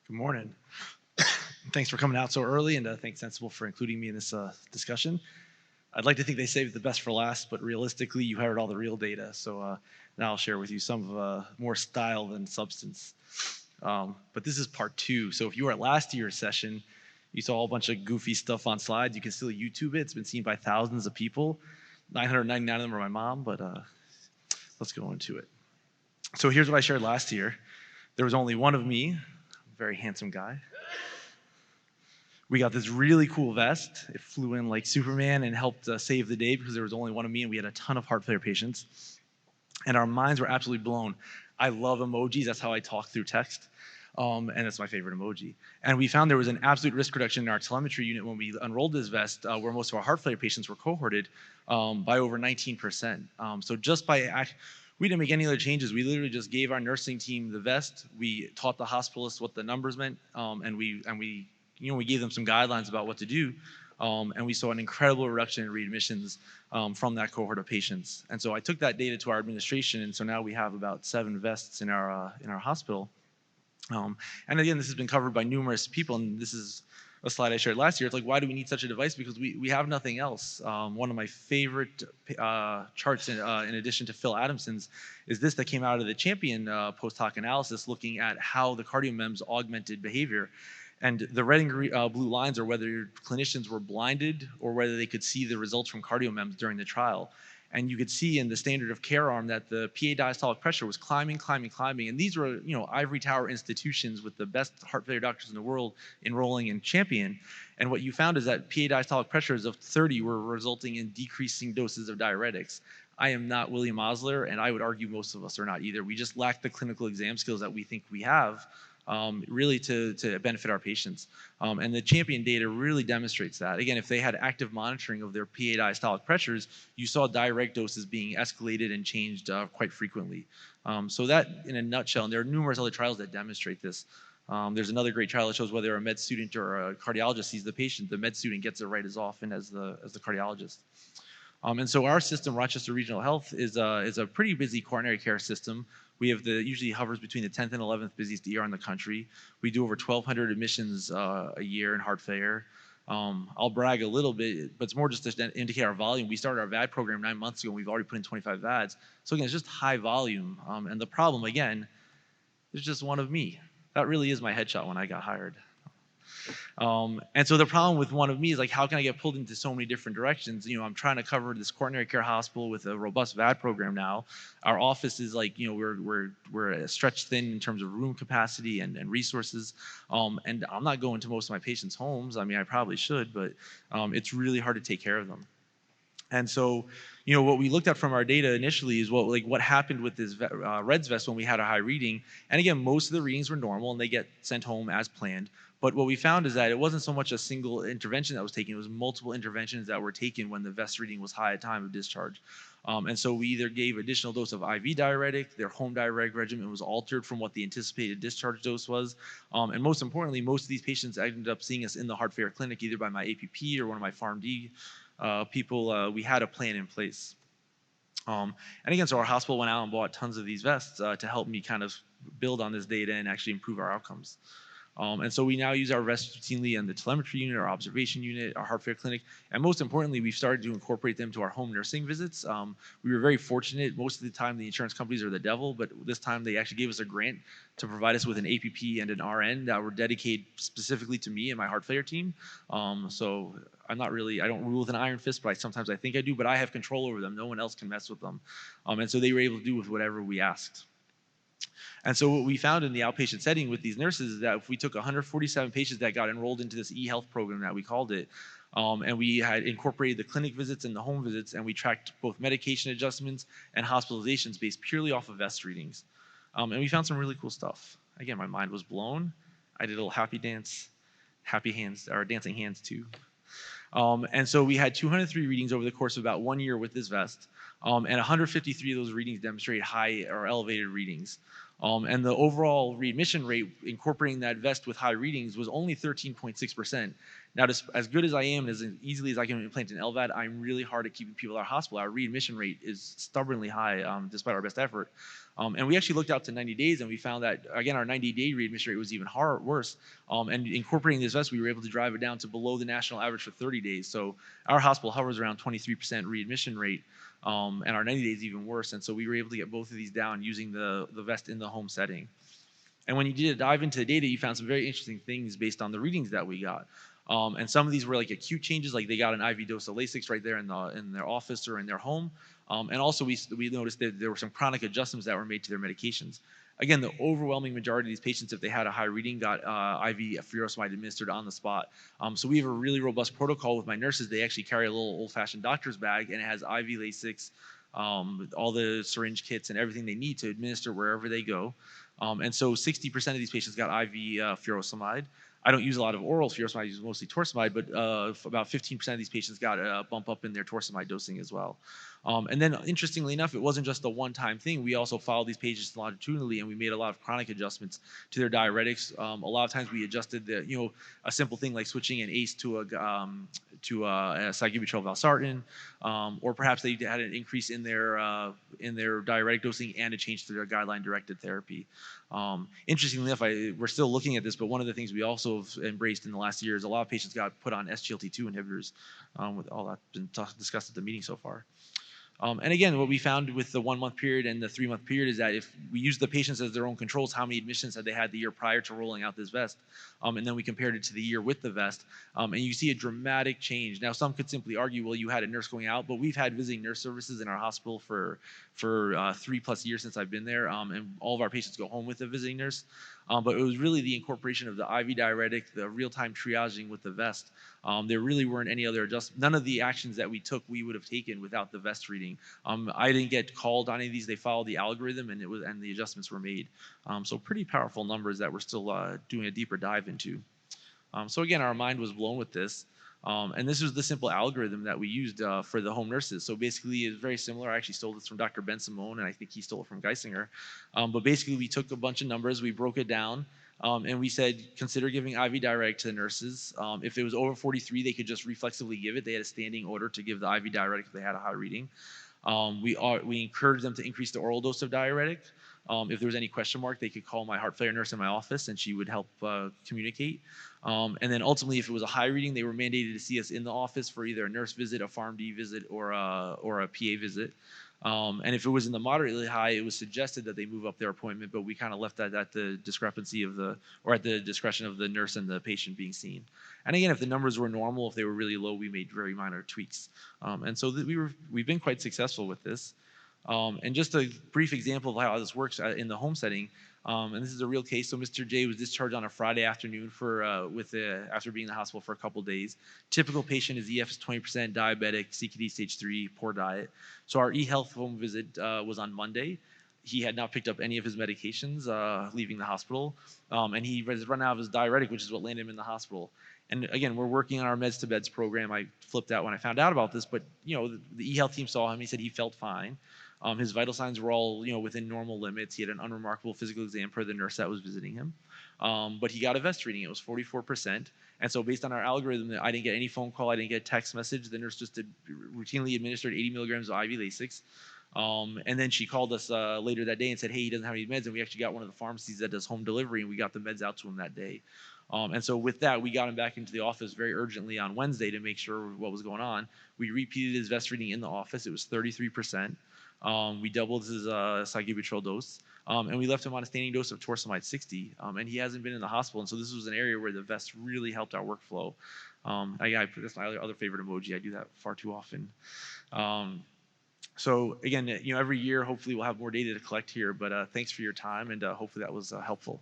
Good morning. Thanks for coming out so early, and thanks Sensible for including me in this discussion. I'd like to think they saved the best for last, but realistically, you heard all the real data. So now I'll share with you some of more style than substance. But this is part two. So if you were at last year's session, you saw a bunch of goofy stuff on slides. You can still YouTube it. It's been seen by thousands of people. 999 of them are my mom, but let's go into it. So here's what I shared last year. There was only one of me, a very handsome guy. We got this really cool vest. It flew in like Superman and helped save the day because there was only one of me and we had a ton of heart failure patients. And our minds were absolutely blown. I love emojis. That's how I talk through text. And that's my favorite emoji. And we found there was an absolute risk reduction in our telemetry unit when we unrolled this vest, where most of our heart failure patients were cohorted, by over 19%. So just by we didn't make any other changes. We literally just gave our nursing team the vest. We taught the hospitalists what the numbers meant, and we gave them some guidelines about what to do, and we saw an incredible reduction in readmissions from that cohort of patients. And so I took that data to our administration, and so now we have about 7 vests in our hospital. And again, this has been covered by numerous people, and this is a slide I shared last year. It's like, why do we need such a device? Because we have nothing else. One of my favorite charts, in addition to Phil Adamson's, is this that came out of the Champion post hoc analysis looking at how the cardiomems augmented behavior. And the red and blue lines are whether clinicians were blinded or whether they could see the results from cardiomems during the trial. And you could see in the standard of care arm that the PA diastolic pressure was climbing. And these were, ivory tower institutions with the best heart failure doctors in the world enrolling in Champion. And what you found is that PA diastolic pressures of 30 were resulting in decreasing doses of diuretics. I am not William Osler, and I would argue most of us are not either. We just lack the clinical exam skills that we think we have, really to benefit our patients. And the Champion data really demonstrates that. Again, if they had active monitoring of their PA diastolic pressures, you saw diuretic doses being escalated and changed quite frequently. So that, in a nutshell, and there are numerous other trials that demonstrate this. There's another great trial that shows whether a med student or a cardiologist sees the patient, the med student gets it right as often as the cardiologist. And so our system, Rochester Regional Health, is a pretty busy coronary care system. We have usually hovers between the 10th and 11th busiest ER in the country. We do over 1,200 admissions a year in heart failure. I'll brag a little bit, but it's more just to indicate our volume. We started our VAD program 9 months ago, and we've already put in 25 VADs. So again, it's just high volume. And the problem, again, is just one of me. That really is my headshot when I got hired. And so the problem with one of me is like, how can I get pulled into so many different directions? I'm trying to cover this coronary care hospital with a robust VAD program now. Our office is like, we're stretched thin in terms of room capacity and resources. And I'm not going to most of my patients' homes. I mean, I probably should, but it's really hard to take care of them. And so, what we looked at from our data initially is what happened with this ReDS vest when we had a high reading. And again, most of the readings were normal and they get sent home as planned. But what we found is that it wasn't so much a single intervention that was taken, it was multiple interventions that were taken when the vest reading was high at time of discharge. And so we either gave additional dose of IV diuretic, their home diuretic regimen was altered from what the anticipated discharge dose was. And most importantly, most of these patients ended up seeing us in the heart failure clinic, either by my APP or one of my PharmD people. We had a plan in place. And again, so our hospital went out and bought tons of these vests to help me kind of build on this data and actually improve our outcomes. And so we now use our vests routinely in the telemetry unit, our observation unit, our heart failure clinic, and most importantly, we've started to incorporate them to our home nursing visits. We were very fortunate. Most of the time, the insurance companies are the devil, but this time they actually gave us a grant to provide us with an APP and an RN that were dedicated specifically to me and my heart failure team. So I don't rule with an iron fist, but sometimes I think I do, but I have control over them. No one else can mess with them. And so they were able to do with whatever we asked. And so what we found in the outpatient setting with these nurses is that if we took 147 patients that got enrolled into this e-health program that we called it, and we had incorporated the clinic visits and the home visits, and we tracked both medication adjustments and hospitalizations based purely off of vest readings. And we found some really cool stuff. Again, my mind was blown. I did a little happy dance, happy hands, or dancing hands too. And so we had 203 readings over the course of about 1 year with this vest. and 153 of those readings demonstrate high or elevated readings. And the overall readmission rate, incorporating that vest with high readings, was only 13.6%. Now, as good as I am, as easily as I can implant an LVAD, I'm really hard at keeping people out of hospital. Our readmission rate is stubbornly high, despite our best effort. And we actually looked out to 90 days, and we found that, again, our 90-day readmission rate was even worse. And incorporating this vest, we were able to drive it down to below the national average for 30 days. So our hospital hovers around 23% readmission rate, and our 90 days even worse. And so we were able to get both of these down using the vest in the home setting. And when you did a dive into the data, you found some very interesting things based on the readings that we got. And some of these were like acute changes, like they got an IV dose of Lasix right there in their office or in their home. And also we noticed that there were some chronic adjustments that were made to their medications. Again, the overwhelming majority of these patients, if they had a high reading, got IV furosemide administered on the spot. So we have a really robust protocol with my nurses. They actually carry a little old-fashioned doctor's bag, and it has IV Lasix, all the syringe kits and everything they need to administer wherever they go. And so 60% of these patients got IV furosemide. I don't use a lot of oral furosemide, I use mostly torsemide, but about 15% of these patients got a bump up in their torsemide dosing as well. And then, interestingly enough, it wasn't just a one-time thing. We also followed these patients longitudinally, and we made a lot of chronic adjustments to their diuretics. A lot of times, we adjusted a simple thing like switching an ACE to a sacubitril/valsartan, or perhaps they had an increase in their diuretic dosing and a change to their guideline-directed therapy. Interestingly enough, we're still looking at this, but one of the things we also have embraced in the last year is a lot of patients got put on SGLT2 inhibitors, with all that's been discussed at the meeting so far. And again, what we found with the 1 month period and the 3 month period is that if we use the patients as their own controls, how many admissions had they had the year prior to rolling out this vest, and then we compared it to the year with the vest, and you see a dramatic change. Now, some could simply argue, well, you had a nurse going out, but we've had visiting nurse services in our hospital for 3+ years since I've been there, and all of our patients go home with a visiting nurse. But it was really the incorporation of the IV diuretic, the real-time triaging with the vest. There really weren't any other adjustments. None of the actions that we took we would have taken without the vest reading. I didn't get called on any of these. They followed the algorithm, and the adjustments were made. So pretty powerful numbers that we're still doing a deeper dive into. So again, our mind was blown with this. And this was the simple algorithm that we used for the home nurses. So basically, it's very similar. I actually stole this from Dr. Ben Simone, and I think he stole it from Geisinger. But basically, we took a bunch of numbers, we broke it down, and we said, consider giving IV diuretic to the nurses. If it was over 43, they could just reflexively give it. They had a standing order to give the IV diuretic if they had a high reading. We encouraged them to increase the oral dose of diuretic. If there was any question mark, they could call my heart failure nurse in my office, and she would help communicate. And then ultimately, if it was a high reading, they were mandated to see us in the office for either a nurse visit, a PharmD visit, or a PA visit. And if it was in the moderately high, it was suggested that they move up their appointment, but we kind of left that at the at the discretion of the nurse and the patient being seen. And again, if the numbers were normal, if they were really low, we made very minor tweaks. And so we've been quite successful with this. And just a brief example of how this works in the home setting. And this is a real case. So Mr. J was discharged on a Friday afternoon after being in the hospital for a couple days. Typical patient is EF is 20%, diabetic, CKD stage 3, poor diet. So our eHealth home visit was on Monday. He had not picked up any of his medications leaving the hospital, and he was run out of his diuretic, which is what landed him in the hospital. And again, we're working on our meds to beds program. I flipped out when I found out about this, but the eHealth team saw him. He said he felt fine. His vital signs were all within normal limits. He had an unremarkable physical exam per the nurse that was visiting him. But he got a vest reading. It was 44%. And so based on our algorithm, I didn't get any phone call. I didn't get a text message. The nurse just routinely administered 80 milligrams of IV Lasix. And then she called us later that day and said, hey, he doesn't have any meds. And we actually got one of the pharmacies that does home delivery, and we got the meds out to him that day. And so with that, we got him back into the office very urgently on Wednesday to make sure what was going on. We repeated his vest reading in the office. It was 33%. We doubled his sacubitril dose, and we left him on a standing dose of torsemide 60, and he hasn't been in the hospital. And so this was an area where the vest really helped our workflow. That's my other favorite emoji. I do that far too often. So again, every year, hopefully we'll have more data to collect here, but thanks for your time, and hopefully that was helpful.